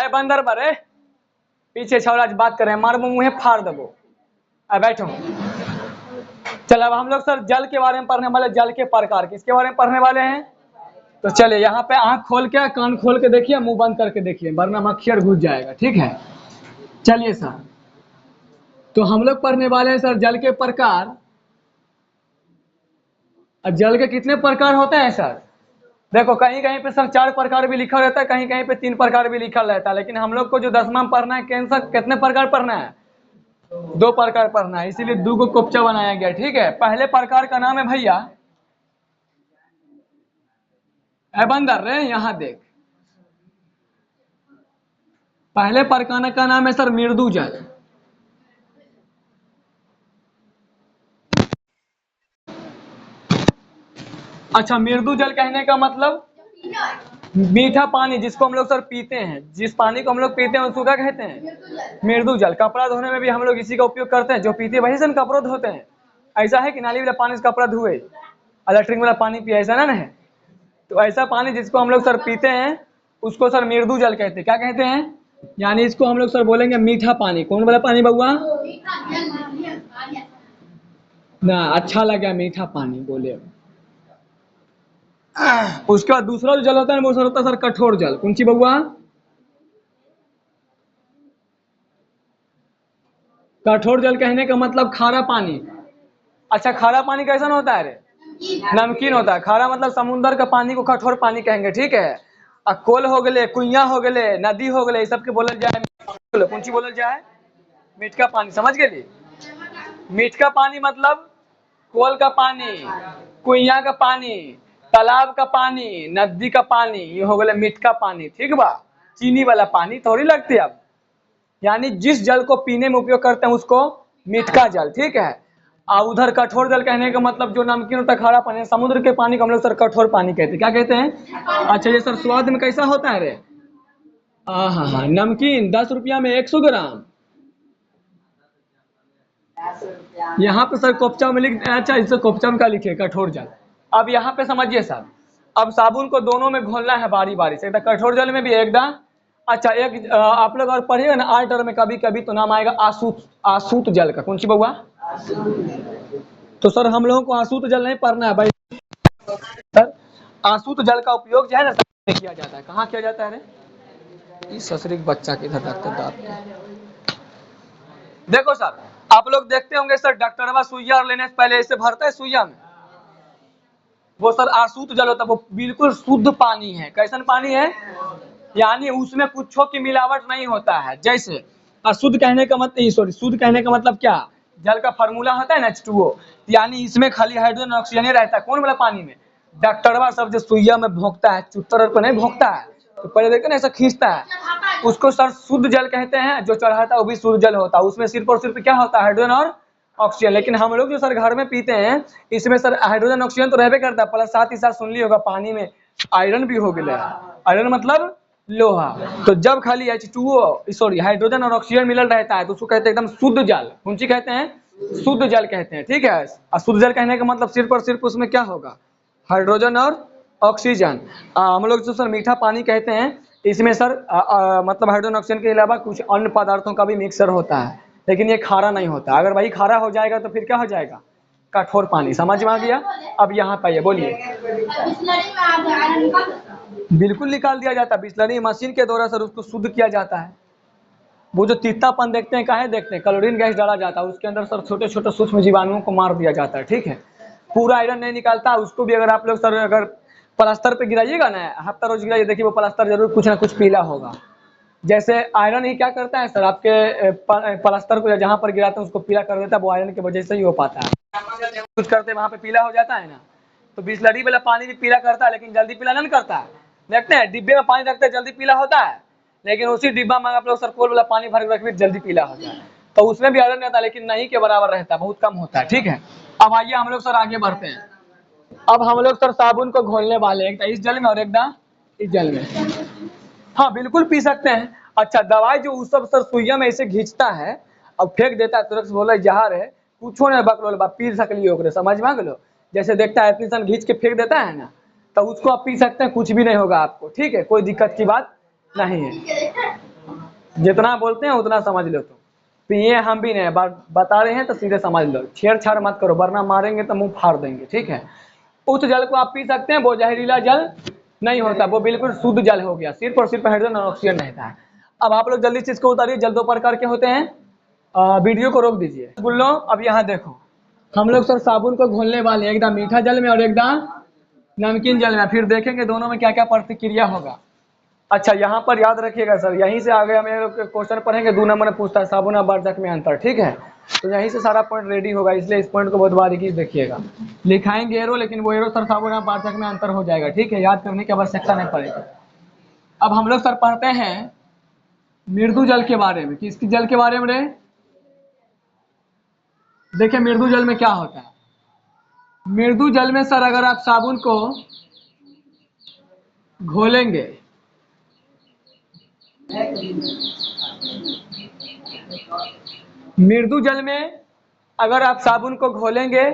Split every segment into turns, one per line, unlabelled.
आए बंदर बरे पीछे छौड़ा बात कर रहे हैं, मार मुंह फाड़ दबो। बैठो। चल अब हम लोग सर जल के बारे में पढ़ने वाले, जल के प्रकार किसके बारे में पढ़ने वाले हैं। तो चलिए यहाँ पे आंख खोल के कान खोल के देखिए, मुंह बंद करके देखिए, वरना मक्खियार घुस जाएगा, ठीक है। चलिए सर, तो हम लोग पढ़ने वाले हैं सर जल के प्रकार। जल के कितने प्रकार होते हैं सर। देखो कहीं कहीं पे सर 4 प्रकार भी लिखा रहता है, कहीं कहीं पे 3 प्रकार भी लिखा रहता है, लेकिन हम लोग को जो 10वां में पढ़ना है कैंसर कितने प्रकार पढ़ना है, 2 प्रकार पढ़ना है, इसीलिए 2 को कोपचा बनाया गया, ठीक है। पहले प्रकार का नाम है भैया, बंदर रे यहाँ देख, पहले प्रकार का नाम है सर मृदु जल। अच्छा, मृदु जल कहने का मतलब मीठा पानी जिसको हम लोग सर पीते हैं, जिस पानी को हम लोग पीते हैं उसको क्या कहते हैं, मृदु जल। कपड़ा धोने में भी हम लोग इसी का उपयोग करते हैं, जो पीते हैं वही से कपड़े धोते हैं। ऐसा है कि नाली वाला पानी से कपड़ा धोए, इलेक्ट्रिक वाला पानी पिए, ऐसा ना है। तो ऐसा पानी जिसको हम लोग सर पीते हैं उसको सर मृदु जल कहते हैं। क्या कहते हैं, यानी इसको हम लोग सर बोलेंगे मीठा पानी। कौन वाला पानी बउआ ना, अच्छा लगा मीठा पानी बोले। उसके बाद दूसरा जो जल होता है वो सर होता है सर कठोर जल। कौन सी बउआ, कठोर जल कहने का मतलब खारा पानी। अच्छा, खारा पानी कैसा होता है रे, नमकीन होता है। खारा मतलब समुद्र का पानी को कठोर पानी कहेंगे, ठीक है। कोल हो गए, कुइया हो गए, नदी हो गए, सब के बोलल जाए कौन सी बोलल जाए, मीठका पानी। समझ गए, मीठका पानी मतलब कोल का पानी, कुइया का पानी, तालाब का पानी, नदी का पानी, ये हो गया मीठका पानी, ठीक बा। चीनी वाला पानी थोड़ी लगती है अब, यानी जिस जल को पीने में उपयोग करते हैं उसको मीठका जल, ठीक है। और उधर कठोर जल कहने का मतलब जो नमकीन होता है, खारा पानी, समुद्र के पानी को हम लोग सर कठोर पानी कहते हैं। क्या कहते हैं। अच्छा, ये सर स्वाद में कैसा होता है रे, हाँ, नमकीन 10 रुपया में 100 ग्राम। यहाँ पे सर कोपचा में लिख, अच्छा इससे कोपचा में क्या लिखे, कठोर जल। अब यहाँ पे समझिए सर, अब साबुन को दोनों में घोलना है बारी बारी से, कठोर जल में भी एकदम। अच्छा, एक आप लोग और पढ़िएगा ना आर्टर में कभी कभी तो नाम आएगा आसूत जल का। कौन सी बउआ, तो सर हम लोगों को आसूत जल नहीं पढ़ना है भाई सर। आसूत जल का उपयोग जो है ना किया जाता है, कहाँ किया जाता है रे, इस ससुरिक बच्चा के इधर दांत। देखो सर, आप लोग देखते होंगे सर डॉक्टरवा सुइया लेने से पहले इसे भरता है सुइया में, वो सर आसूत जल होता है, वो बिल्कुल शुद्ध पानी है। कैसन पानी है, यानी उसमें कुछ की मिलावट नहीं होता है। जैसे अशुद्ध कहने का मतलब, सॉरी, शुद्ध कहने का मतलब क्या, जल का फार्मूला होता है ना H2O, यानी इसमें खाली हाइड्रोजन ऑक्सीजन ही रहता है। कौन वाला पानी में, डॉक्टरवा सब जो सुइया में भोंकता है, चुत्तर को नहीं भोंकता है, तो पहले देखते ना ऐसा खींचता है, उसको सर शुद्ध जल कहते हैं। जो चढ़ाता है वो भी शुद्ध जल होता है, उसमें सिर्फ और सिर्फ क्या होता है, हाइड्रोजन और ऑक्सीजन। लेकिन हम लोग जो सर घर में पीते हैं इसमें सर हाइड्रोजन ऑक्सीजन तो रहबे करता है, प्लस साथ ही साथ सुन ली होगा पानी में आयरन भी हो गया। आयरन मतलब लोहा। तो जब खाली H2O सॉरी हाइड्रोजन और ऑक्सीजन मिलल रहता है तो उसको कहते हैं एकदम शुद्ध जल। कौन सी कहते हैं, शुद्ध जल कहते हैं, ठीक है। शुद्ध जल कहने का मतलब सिर्फ और सिर्फ उसमें क्या होगा, हाइड्रोजन और ऑक्सीजन। हम लोग जो सर मीठा पानी कहते हैं इसमें सर मतलब हाइड्रोजन ऑक्सीजन के अलावा कुछ अन्य पदार्थों का भी मिक्सर होता है, लेकिन ये खारा नहीं होता। अगर वही खारा हो जाएगा तो फिर क्या हो जाएगा, कठोर पानी। समझ में आ गया। अब यहाँ पे बोलिए, बिल्कुल निकाल दिया जाता है, बिस्लरी मशीन के द्वारा सर उसको शुद्ध किया जाता है। वो जो तीतापन देखते हैं, काहे देखते हैं, क्लोरीन गैस डाला जाता है उसके अंदर सर, छोटे छोटे सूक्ष्म जीवाणुओं को मार दिया जाता है, ठीक है। पूरा आयरन नहीं निकालता उसको भी। अगर आप लोग सर अगर प्लास्टर पे गिराइएगा ना, हफ्ता रोज गिराइए, देखिए वो प्लास्टर जरूर कुछ ना कुछ पीला होगा। जैसे आयरन ही क्या करता है सर, आपके प्लास्टर को जहाँ पर गिराते हैं उसको पीला कर देता है, वो आयरन की वजह से ही हो पाता है। कुछ करते हैं वहाँ पे पीला हो जाता है ना, तो बिस्लरी वाला पानी भी पीला करता है, लेकिन जल्दी पीला नहीं करता है। देखते हैं डिब्बे में पानी रखते हैं जल्दी पीला होता है, लेकिन उसी डिब्बा में आप लोग सरकोल वाला पानी भर के रखिए जल्दी पीला हो जाए, तो उसमें भी आयरन रहता है, लेकिन नहीं के बराबर रहता है, बहुत कम होता है, ठीक है। अब आइए हम लोग सर आगे बढ़ते हैं। अब हम लोग सर साबुन को घोलने वाले, एक इस जल में और एक इस जल में। हाँ बिल्कुल पी सकते हैं। अच्छा, दवाई जो उस सब सर सुइया में ऐसे खींचता है और फेंक देता है, तुरंत बोला जहर है, कुछो नहीं बकलो बा, पी सकली ओकरे। समझ में आ गलो, जैसे देखता है इतनी सन खींच के फेंक देता है ना, तो उसको आप पी सकते हैं, कुछ भी नहीं होगा आपको, ठीक है, कोई दिक्कत की बात नहीं है। जितना बोलते हैं उतना समझ लो। तो पिए हम भी नहीं, बता रहे हैं तो सीधे समझ लो, छेड़छाड़ मत करो वरना मारेंगे तो मुंह फाड़ देंगे, ठीक है। उस जल को आप पी सकते हैं, वो जहरीला जल नहीं होता, वो बिल्कुल शुद्ध जल हो गया, सिर्फ और सिर्फ हाइड्रोजन और ऑक्सीजन रहता है। अब आप लोग जल्दी से इसको उतारिए, जल दो प्रकार के होते हैं। वीडियो को रोक दीजिए, बोल लो। अब यहाँ देखो, हम लोग सर साबुन को घोलने वाले हैं, एकदम मीठा जल में और एकदम नमकीन जल में, फिर देखेंगे दोनों में क्या क्या प्रतिक्रिया होगा। अच्छा, यहाँ पर याद रखिएगा सर, यहीं से आगे हम क्वेश्चन पढ़ेंगे, 2 नंबर में पूछता है साबुन और बर्जक में अंतर, ठीक है। तो यहीं से सारा पॉइंट रेडी होगा, इसलिए इस पॉइंट को बहुत बारीकी से देखिएगा। लिखाएंगे एरो, लेकिन वो एरो सर साबुन और बर्जक में अंतर हो जाएगा, ठीक है, याद करने की आवश्यकता नहीं पड़ेगी। अब हम लोग सर पढ़ते हैं मृदु जल के बारे में। किसकी जल के बारे में रे? देखिए मृदु जल में क्या होता है। मृदु जल में सर अगर आप साबुन को घोलेंगे, मृदु जल में अगर आप साबुन को घोलेंगे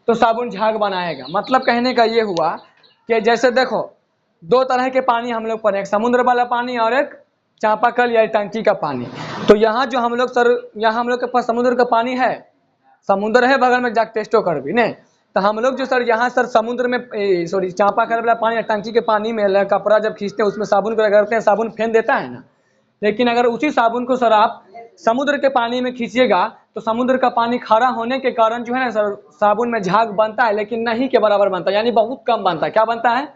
तो साबुन झाग बनाएगा। मतलब कहने का ये हुआ कि जैसे देखो, 2 तरह के पानी हम लोग पढ़े, एक समुद्र वाला पानी और एक चापाकल या टंकी का पानी। तो यहाँ जो हम लोग सर, यहाँ हम लोग के पास समुद्र का पानी है, समुद्र है बगल में, जाके टेस्टो कर भी नहीं। तो हम लोग जो सर यहाँ सर समुद्र में सॉरी चापाकल वाला पानी या टंकी के पानी में कपड़ा जब खींचते हैं उसमें साबुन को रगड़ते हैं, साबुन फेन देता है ना। लेकिन अगर उसी साबुन को सर आप समुद्र के पानी में खींचिएगा तो समुद्र का पानी खारा होने के कारण जो है ना सर, साबुन में झाग बनता है, लेकिन नहीं के बराबर बनता है, यानी बहुत कम बनता है। क्या बनता है?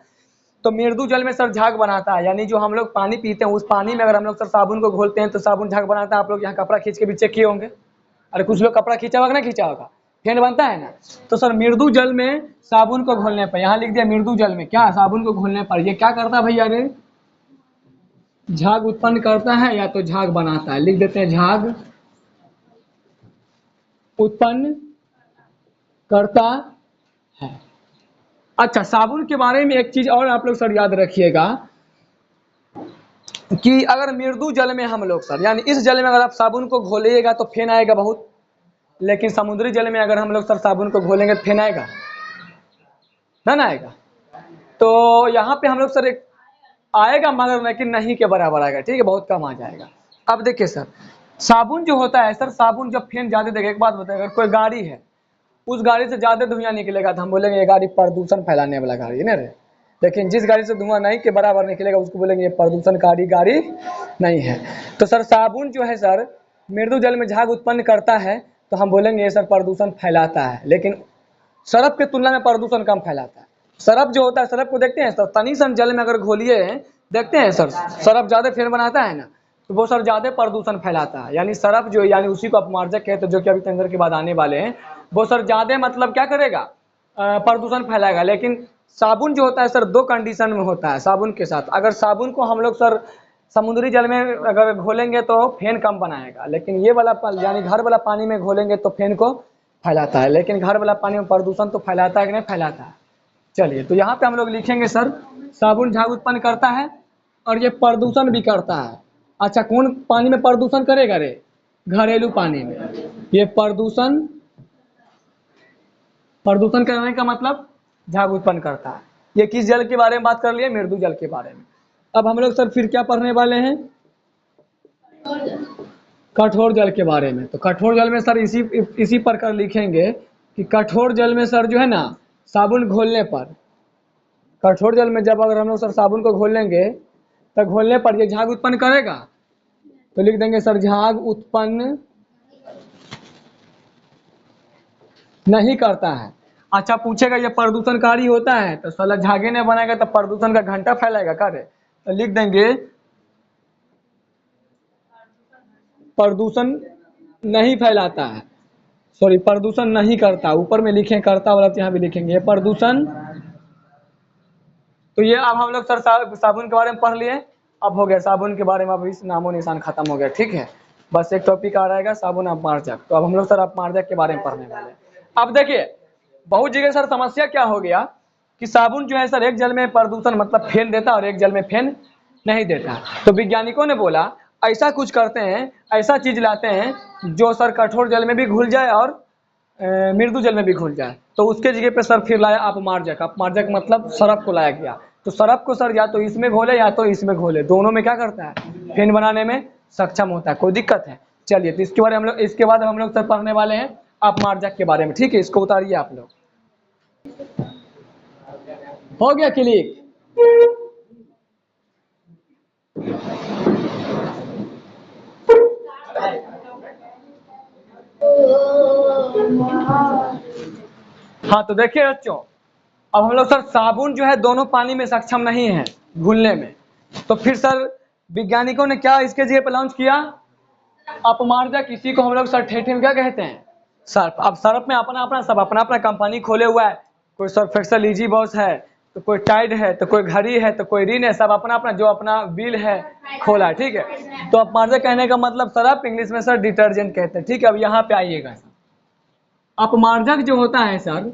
तो मृदु जल में सर झाग बनाता है, यानी जो हम लोग पानी पीते हैं उस पानी में अगर हम लोग सर साबुन को घोलते हैं तो साबुन झाग बनाता है। आप लोग यहाँ कपड़ा खींच के भी चेक किए होंगे, अरे कुछ लोग कपड़ा खींचा होगा ना, खींचा होगा, फेन बनता है ना। तो सर मृदु जल में साबुन को घोलने पर, यहाँ लिख दिया मृदु जल में क्या, साबुन को घोलने पर ये क्या करता है भैया रे? झाग उत्पन्न करता है या तो झाग बनाता है। लिख देते हैं झाग उत्पन्न करता है। अच्छा, साबुन के बारे में एक चीज और आप लोग सर याद रखिएगा कि अगर मृदु जल में हम लोग सर, यानी इस जल में अगर आप साबुन को घोलिएगा तो फेन आएगा बहुत, लेकिन समुद्री जल में अगर हम लोग सर साबुन को घोलेंगे तो फेन आएगा ना आएगा। तो यहाँ पे हम लोग सर एक आएगा मगर लेकिन नहीं के बराबर आएगा, ठीक है, बहुत कम आ जाएगा। अब देखिए सर, साबुन जो होता है सर, साबुन जब फेन ज्यादा देगा, एक बात बताइए, अगर कोई गाड़ी है उस गाड़ी से ज्यादा धुआं निकलेगा तो हम बोलेंगे ये गाड़ी प्रदूषण फैलाने वाला गाड़ी है ना रे। लेकिन जिस गाड़ी से धुआं नहीं के बराबर निकलेगा उसको बोलेंगे ये प्रदूषणकारी गाड़ी नहीं है। तो सर साबुन जो है सर मृदु जल में झाग उत्पन्न करता है तो हम बोलेंगे ये सर प्रदूषण फैलाता है, लेकिन सरफ के तुलना में प्रदूषण कम फैलाता है। सरफ जो होता है, सरफ को देखते हैं सर, तनी सन जल में अगर घोलिए, देखते हैं सर सरफ ज्यादा फेन बनाता है ना, तो वो सर ज्यादा प्रदूषण फैलाता है। यानी सरफ जो, यानी उसी को अपमार्जक कहते हैं, जो कि अभी तंत्र के बाद आने वाले हैं, वो सर ज्यादा मतलब क्या करेगा, प्रदूषण फैलाएगा। लेकिन साबुन जो होता है सर 2 कंडीशन में होता है साबुन के साथ। अगर साबुन को हम लोग सर समुद्री जल में अगर घोलेंगे तो फेन कम बनाएगा, लेकिन ये वाला यानी घर वाला पानी में घोलेंगे तो फेन को फैलाता है। लेकिन घर वाला पानी में प्रदूषण तो फैलाता है कि नहीं फैलाता है। चलिए, तो यहाँ पे हम लोग लिखेंगे सर साबुन झाग उत्पन्न करता है और ये प्रदूषण भी करता है। अच्छा, कौन पानी में प्रदूषण करेगा रे? घरेलू पानी में। ये प्रदूषण करने का मतलब झाग उत्पन्न करता है। ये किस जल के बारे में बात कर लिए? मृदु जल के बारे में। अब हम लोग सर फिर क्या पढ़ने वाले हैं? कठोर जल के बारे में। तो कठोर जल में सर इसी प्रकार लिखेंगे कि कठोर जल में सर जो है ना साबुन घोलने पर, कठोर जल में जब अगर हम लोग सर साबुन को घोल लेंगे तो घोलने पर ये झाग उत्पन्न करेगा, तो लिख देंगे सर झाग उत्पन्न नहीं करता है। अच्छा, पूछेगा ये प्रदूषणकारी होता है, तो साला झागे नहीं बनाएगा तो प्रदूषण का घंटा फैलाएगा का रे? तो लिख देंगे प्रदूषण नहीं फैलाता है, सॉरी प्रदूषण नहीं करता, ऊपर में लिखें करता वाला, यहाँ भी लिखेंगे प्रदूषण। तो ये अब हम लोग सर साबुन के बारे में पढ़ लिए। अब हो गया साबुन के बारे में, अब इस नामो निशान खत्म हो गया, ठीक है। बस एक टॉपिक आ रहेगा साबुन अपमार्जक। तो अब हम लोग सर अपमार्जक के बारे में पढ़ने वाले हैं। अब देखिए बहुत जगह सर समस्या क्या हो गया कि साबुन जो है सर एक जल में प्रदूषण मतलब फेन देता और एक जल में फेन नहीं देता। तो वैज्ञानिकों ने बोला ऐसा कुछ करते हैं, ऐसा चीज लाते हैं जो सर कठोर जल में भी घुल जाए और मृदु जल में भी घुल जाए। तो उसके जगह पे सर फिर लाया अपमार्जक। अपमार्जक मतलब सरफ को लाया गया। तो सरफ को सर या तो इसमें घोले या तो इसमें घोले, दोनों में क्या करता है, फेन बनाने में सक्षम होता है। कोई दिक्कत है? चलिए, तो इसके बारे में हम लोग, इसके बाद हम लोग सर पढ़ने वाले हैं अपमार्जक के बारे में। ठीक है, इसको उतारिए आप लोग। हो गया क्लिक? हाँ, तो देखिए बच्चों, अब हम लोग सर साबुन जो है दोनों पानी में सक्षम नहीं है घुलने में, तो फिर सर वैज्ञानिकों ने क्या इसके जगह पे लॉन्च किया? अपमार्जक। इसी को हम लोग सर ठेठे में क्या कहते हैं? सर्फ। अब सर्फ में अपना अपना सब अपना अपना कंपनी खोले हुआ है। कोई सर्फ एक्सेल इजी बॉस है, तो कोई टाइड है, तो कोई घड़ी है, तो कोई रिन है, सब अपना अपना जो अपना बिल है खोला है। ठीक है, तो अपमार्जक कहने का मतलब सर्फ, इंग्लिश में सर डिटर्जेंट कहते हैं। ठीक है, अब यहाँ पे आइएगा। अपमार्जक जो होता है सर,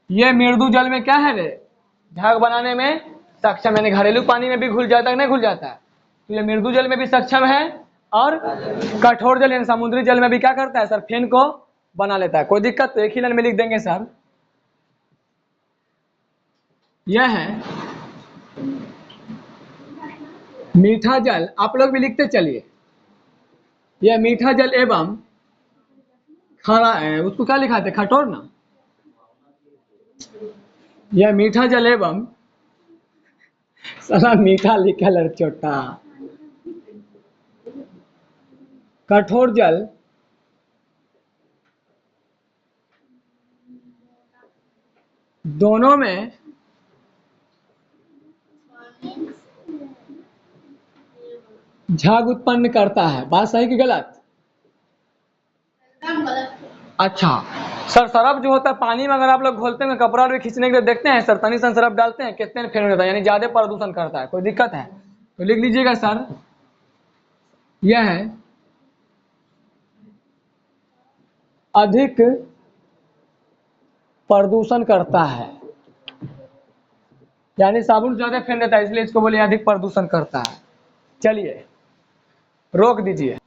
ये मृदु जल में क्या है रे? झाग बनाने में सक्षम, यानी घरेलू पानी में भी घुल जाता है, नहीं घुल जाता है, तो ये मृदु जल में भी सक्षम है, और कठोर जल यानी समुद्री जल में भी क्या करता है सर? फेन को बना लेता है। कोई दिक्कत? तो एक ही लाइन में लिख देंगे सर। यह है मीठा जल, आप लोग भी लिखते चलिए। यह मीठा जल एवं खारा है, उसको क्या लिखा थे? कठोर ना। यह मीठा जल एवं, साला मीठा लिखल है छोटा, कठोर जल दोनों में झाग उत्पन्न करता है। बात सही कि गलत? अच्छा सर, सरफ जो होता है पानी में अगर आप लोग घोलते हैं, कपड़ा भी खींचने के लिए देखते हैं सर, तनी सन सरफ डालते हैं, कितने फेन होता है, यानी ज्यादा प्रदूषण करता है। कोई दिक्कत है? तो लिख लीजिएगा सर, यह है अधिक प्रदूषण करता है, यानी साबुन ज्यादा फेन देता है, इसलिए इसको बोले अधिक प्रदूषण करता है। चलिए रोक दीजिए।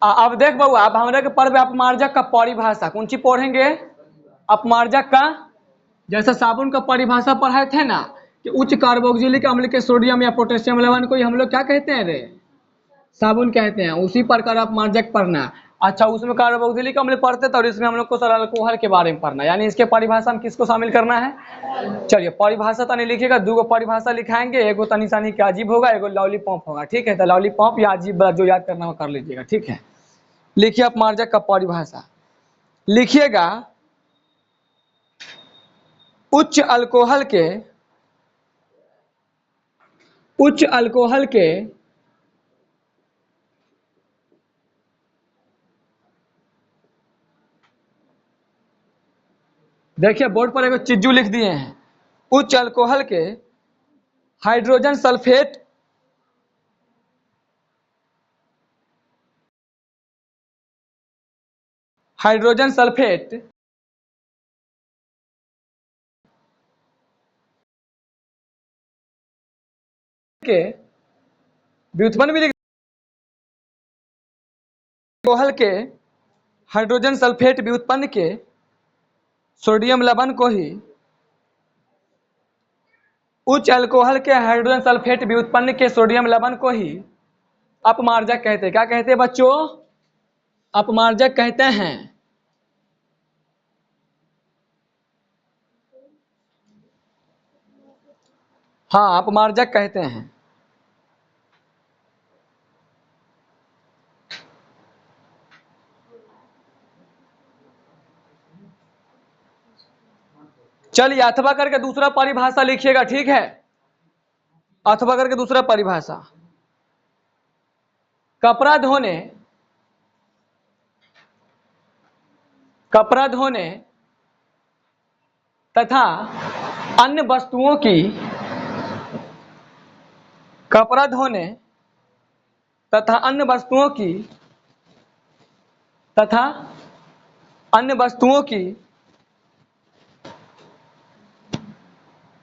अब देख बबू, आप हमारे के पर्व अपमार्जक का परिभाषा कौन सी पढ़ेंगे? अपमार्जक का, जैसे साबुन का परिभाषा पढ़ाए थे ना कि उच्च कार्बोक्सिलिक अम्ल के सोडियम या पोटेशियम लवण को ही हम लोग क्या कहते हैं रे? साबुन कहते हैं। उसी प्रकार अपमार्जक पढ़ना। अच्छा, उसमें कार्बोक्सिलिक अम्ल पढ़ते थे, और इसमें हम लोग को सर अल्कोहल के बारे में पढ़ना, यानी इसके परिभाषा में किसको शामिल करना है? चलिए परिभाषा तनी लिखिएगा, दो परिभाषा लिखाएंगे, एगो तनी सानी का अजीब होगा, एगो लॉलीपॉप होगा। ठीक है, तो लॉलीपॉप या अजीब जो याद करना हो कर लीजिएगा। ठीक है, लिखिए अपमार्जक का परिभाषा, लिखिएगा उच्च अल्कोहल के देखिए बोर्ड पर एक चिज्जू लिख दिए हैं, उच्च अल्कोहल के हाइड्रोजन सल्फेट के व्युत्पन्न भी लिख, अल्कोहल के हाइड्रोजन सल्फेट व्युत्पन्न के सोडियम लवण को ही, उच्च अल्कोहल के हाइड्रोजन सल्फेट व्युत्पन्न के सोडियम लवण को ही अपमार्जक कहते हैं। क्या कहते हैं बच्चों? अपमार्जक कहते हैं। हाँ, अपमार्जक कहते हैं। चलिए अथवा करके दूसरा परिभाषा लिखिएगा। ठीक है, अथवा करके दूसरा परिभाषा, कपड़ा धोने तथा अन्य वस्तुओं की, कपड़ा धोने तथा अन्य वस्तुओं की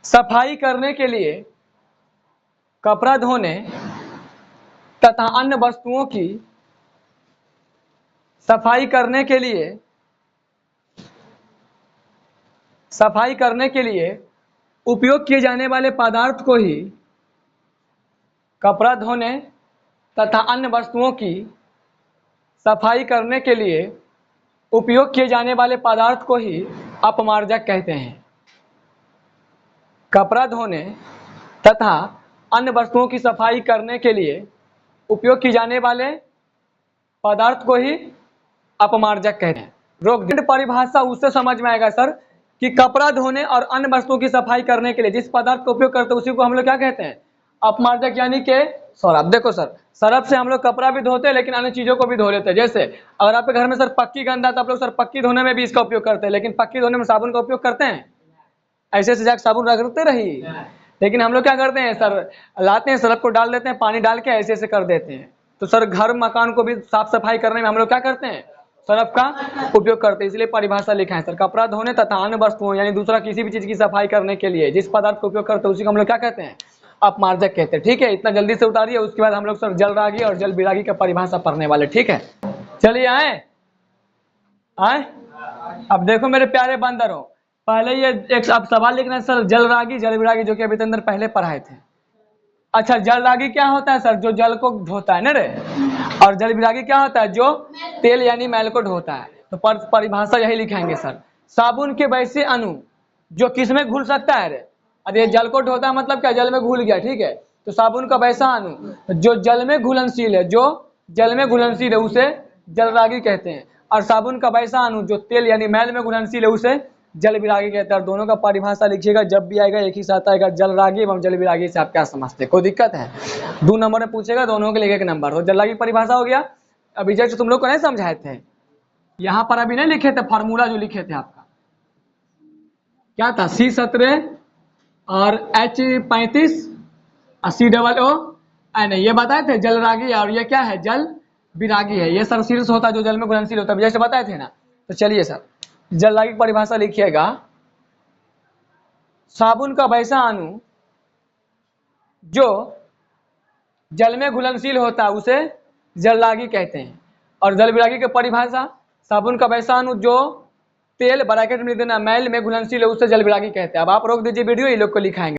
सफाई करने के लिए, कपड़ा धोने तथा अन्य वस्तुओं की सफाई करने के लिए उपयोग किए जाने वाले पदार्थ को ही कपड़ा धोने तथा अन्य वस्तुओं की सफाई करने के लिए उपयोग किए जाने वाले पदार्थ को ही अपमार्जक कहते हैं। कपड़ा धोने तथा अन्य वस्तुओं की सफाई करने के लिए उपयोग की जाने वाले पदार्थ को ही अपमार्जक कहते हैं। रोक परिभाषा उससे समझ में आएगा सर कि कपड़ा धोने और अन्य वस्तुओं की सफाई करने के लिए जिस पदार्थ का उपयोग करते हैं उसी को हम लोग क्या कहते हैं, अपमार्जक, यानी कि सरफ। देखो सर, सरफ से हम लोग कपड़ा भी धोते हैं लेकिन अन्य चीजों को भी धो लेते हैं। जैसे अगर आपके घर में सर पक्की गंदा तो आप लोग सर पक्की धोने में भी इसका उपयोग करते हैं, लेकिन पक्की धोने में साबुन का उपयोग करते हैं? ऐसे से जाकर साबुन रगड़ते रही, लेकिन हम लोग क्या करते हैं सर, लाते हैं सरफ को डाल देते हैं, पानी डाल के ऐसे ऐसे कर देते हैं। तो सर घर मकान को भी साफ सफाई करने में हम लोग क्या करते हैं, सरफ का उपयोग करते हैं। इसलिए परिभाषा लिखा है सर, कपड़ा धोने तथा अन्य वस्तुओं यानी दूसरा किसी भी चीज की सफाई करने के लिए जिस पदार्थ का उपयोग करते हैं उसी को हम लोग क्या कहते हैं, अपमार्जक कहते हैं। ठीक है, इतना जल्दी से उतारिए, उसके बाद हम लोग सर जलरागी और जल विरागी का परिभाषा पढ़ने वाले। ठीक है, चलिए आए। अब देखो मेरे प्यारे बंदरों, पहले ये एक अब सवाल लिखना है सर, जलरागी जल विरागी, जो कि अभी अंदर पहले पढ़ाए थे। अच्छा, जलरागी क्या होता है सर? जो जल को ढोता है ना रे। और जल विरागी क्या होता है? जो तेल यानी मैल को ढोता है। तो परिभाषा यही लिखाएंगे सर, साबुन के वैसे अणु जो किसमें घुल सकता है रे। अरे जल को ढोता है मतलब क्या, जल में घुल गया। ठीक है, तो साबुन का वैसा अणु जो जल में घुलनशील है, जो जल में घुलनशील है उसे जलरागी कहते हैं। और साबुन का वैसा अणु जो तेल यानी मैल में घुलनशील है उसे जल विरागी कहते हैं। और दोनों का परिभाषा लिखिएगा, जब भी आएगा एक ही साथ आएगा, जलरागी एवं जल विरागी से आप क्या समझते हैं, कोई दिक्कत है? 2 नंबर में पूछेगा, दोनों के लिए 1 नंबर। तो जलरागी परिभाषा हो गया। अभी जैसे तुम लोग को नहीं समझाए थे, यहाँ पर अभी नहीं लिखे थे फार्मूला, जो लिखे थे आपका क्या था, C17 और H35 और COO, ये बताए थे जलरागी, और ये क्या है, जल विरागी है। ये सर शीर्ष होता है जो जल में घुलनशील होता है, जैसे बताए थे ना। तो चलिए सर, जलरागी की परिभाषा लिखिएगा, साबुन का वैसा अणु जो जल में घुलनशील होता है उसे जलरागी कहते हैं। और जल विरागी की परिभाषा, साबुन का वैसा अणु जो तेल ब्रैकेट में देना मैल में घुलनशील है उसे जल विरागी कहते हैं। अब आप रोक दीजिए वीडियो, ये लोग को लिखाएंगे।